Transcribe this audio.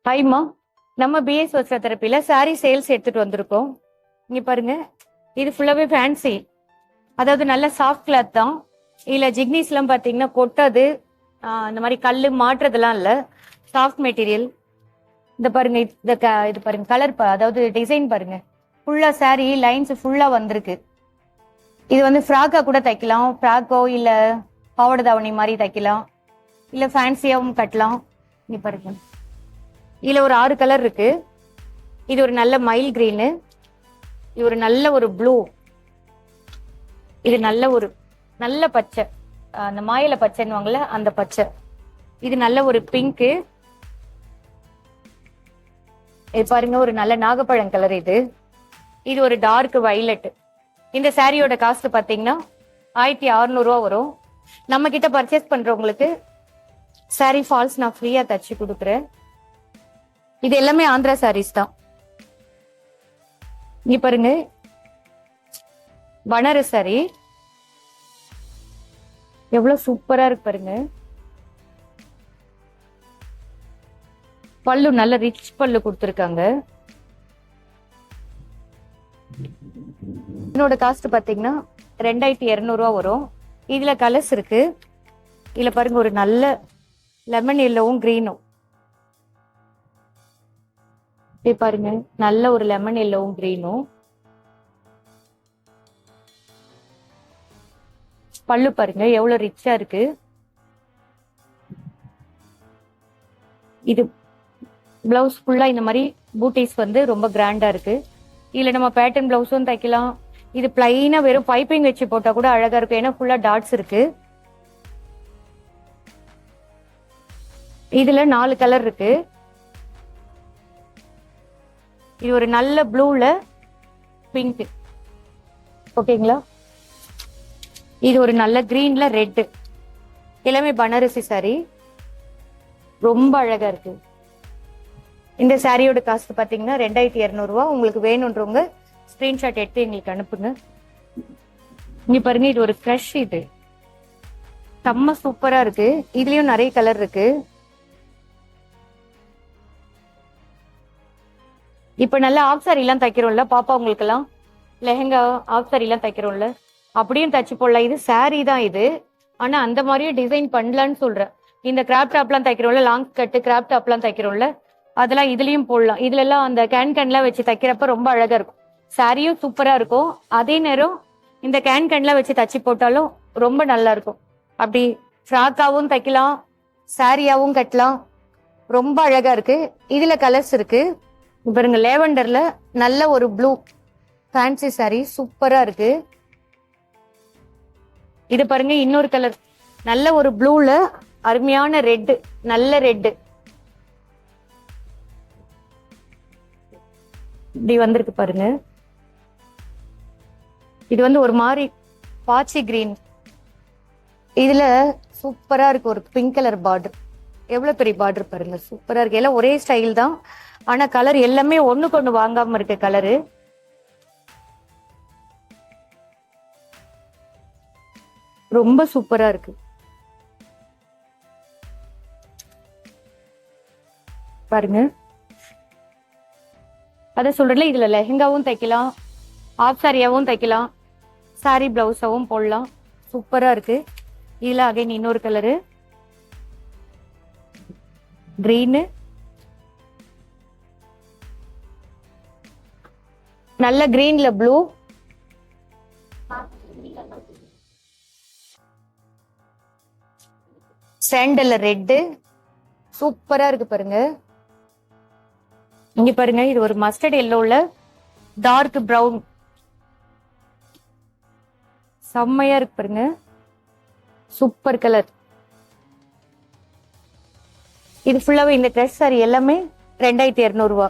ஹாய்மா, நம்ம பிஎஸ் வஸ்திர தெரப்பில sorry sales எடுத்துட்டு வந்திருக்கோம். இங்க பாருங்க, இது ஃபுல்லாவே ஃபேன்சி, அதாவது நல்ல சாஃப்ட் கிளாத் தான். இல்ல ஜிக்னிஸ் எல்லாம் பாத்தீங்கன்னா கொட்டாது, இந்த மாதிரி கல்லு மாட்டுறதுலாம் இல்ல, சாஃப்ட் மெட்டீரியல். இந்த பாருங்க, இது பாருங்க கலர், அதாவது டிசைன் பாருங்க, ஃபுல்லா சாரி லைன்ஸ் ஃபுல்லா வந்திருக்கு. இது வந்து ஃப்ராக்கா கூட தைக்கலாம், ஃப்ராக்கோ இல்ல பாவாடை தாவணி மாதிரி தைக்கலாம், இல்ல ஃபேன்சியாவும் கட்டலாம். இங்க பாருங்க, இதுல ஒரு 6 கலர் இருக்கு. இது ஒரு நல்ல மைல் கிரீனு, இது ஒரு நல்ல ஒரு ப்ளூ, இது நல்ல பச்சை, அந்த மாயில பச்சைன்னுவாங்கல்ல அந்த பச்சை, இது நல்ல ஒரு பிங்க்கு, இது பாருங்க ஒரு நல்ல நாகப்பழம் கலர், இது ஒரு டார்க் வயலட். இந்த சாரியோட காஸ்ட் பாத்தீங்கன்னா 1600 ரூபா வரும். நம்ம கிட்ட பர்ச்சேஸ் பண்றவங்களுக்கு சாரி ஃபால்ஸ் நான் ஃப்ரீயா தச்சு கொடுக்குறேன். இது எல்லாமே ஆந்திரா சாரீஸ் தான். இங்க பாருங்க, பனாரஸ் சாரி எவ்வளவு சூப்பரா இருக்கு பாருங்க. பல்லு நல்ல ரிச் பல்லு கொடுத்துருக்காங்க. என்னோட காஸ்ட் பாத்தீங்கன்னா 2200 ரூபா வரும். இதுல கலர்ஸ் இருக்கு. இதுல பாருங்க ஒரு நல்ல லெமன் எல்லோவும் கிரீனும், பாருங்க நல்ல ஒரு லெமன் எல்லோவும் கிரீனும். பல்லு பாருங்க எவ்வளவு ரிச்சா இருக்கு. இது பிளவுஸ் ஃபுல்லா இந்த மாதிரி பூட்டிஸ் வந்து ரொம்ப கிராண்டா இருக்கு. இதுல நம்ம பேட்டர்ன் பிளவுஸும் தைக்கலாம். இது பிளைனா வெறும் பைப்பிங் வச்சு போட்டா கூட அழகா இருக்கும், ஏன்னா ஃபுல்லா டாட்ஸ் இருக்கு. இதுல 4 கலர் இருக்கு. இது ஒரு நல்ல ப்ளூல பிங்க், ஓகேங்களா. இது ஒரு நல்ல கிரீன்ல ரெட். எல்லாமே பனாரசி சாரி, ரொம்ப அழகா இருக்கு. இந்த சாரியோட காஸ்ட் பாத்தீங்கன்னா 2200 ரூபா. உங்களுக்கு வேணும்ன்றவங்க ஸ்கிரீன்ஷாட் எடுத்து எங்களுக்கு அனுப்புங்க. இங்க பாருங்க, இது ஒரு கிரஷ், இது செம்ம சூப்பரா இருக்கு. இதுலயும் நிறைய கலர் இருக்கு. இப்ப நல்ல ஆஃப் சாரி எல்லாம் தைக்கிறோம்ல பாப்பா, உங்களுக்கு எல்லாம் லெஹங்கா ஆஃப் சாரி எல்லாம் தைக்கிறோம்ல, அப்படியும் தச்சு போடலாம். இது சாரி தான் இது, ஆனா அந்த மாதிரியும் டிசைன் பண்ணலான்னு சொல்றேன். இந்த கிராப் டாப் எல்லாம் தைக்கிறோம்ல, லாங் கட்டு கிராப் டாப் எல்லாம் தைக்கிறோம்ல, அதெல்லாம் இதுலயும் போடலாம். இதுல எல்லாம் அந்த கேன்லாம் வச்சு தைக்கிறப்ப ரொம்ப அழகா இருக்கும். சாரியும் சூப்பரா இருக்கும், அதே நேரம் இந்த கேன்லாம் வச்சு தச்சு போட்டாலும் ரொம்ப நல்லா இருக்கும். அப்படி ஃப்ராக்காவும் தைக்கலாம், சாரியாவும் கட்டலாம், ரொம்ப அழகா இருக்கு. இதுல கலர்ஸ் இருக்கு பாருங்க. லேவண்டர்ல நல்ல ஒரு ப்ளூ ஃபேன்சி சாரி சூப்பரா இருக்கு. இது பாருங்க இன்னொரு கலர், நல்ல ஒரு ப்ளூல அருமையான ரெட், நல்ல ரெட் இப்படி வந்திருக்கு பாருங்க. இது வந்து ஒரு மாதிரி பாச்சி கிரீன், இதுல சூப்பரா இருக்கு ஒரு பிங்க் கலர் பார்டர். எவ்வளவு பெரிய பார்டர் பாருங்க, சூப்பரா இருக்கு. எல்லாம் ஒரே ஸ்டைல் தான், ஆனா கலர் எல்லாமே ஒண்ணுக்கு ஒண்ணு வாங்காம இருக்கு கலரு. ரொம்ப சூப்பரா இருக்கு பாருங்க. அத சொல்றேன்ல, இதுல லெஹங்காவும் தைக்கலாம், ஆஃப் சாரியாவும் தைக்கலாம், சாரி பிளவுஸாவும் போடலாம். சூப்பரா இருக்கு. இதுல அகைன் இன்னொரு கலரு கிரீனு, நல்ல கிரீன்ல ப்ளூ, சாண்டல்ல ரெட், சூப்பரா இருக்கு பாருங்க. இங்க பாருங்க, இது ஒரு மஸ்டர்ட் எல்லோல டார்க் பிரவுன், செம்மையா இருக்கு பாருங்க, சூப்பர் கலர். இது ஃபுல்லாவே இந்த ட்ரெஸ் சாரி எல்லாமே 2200 ரூபா.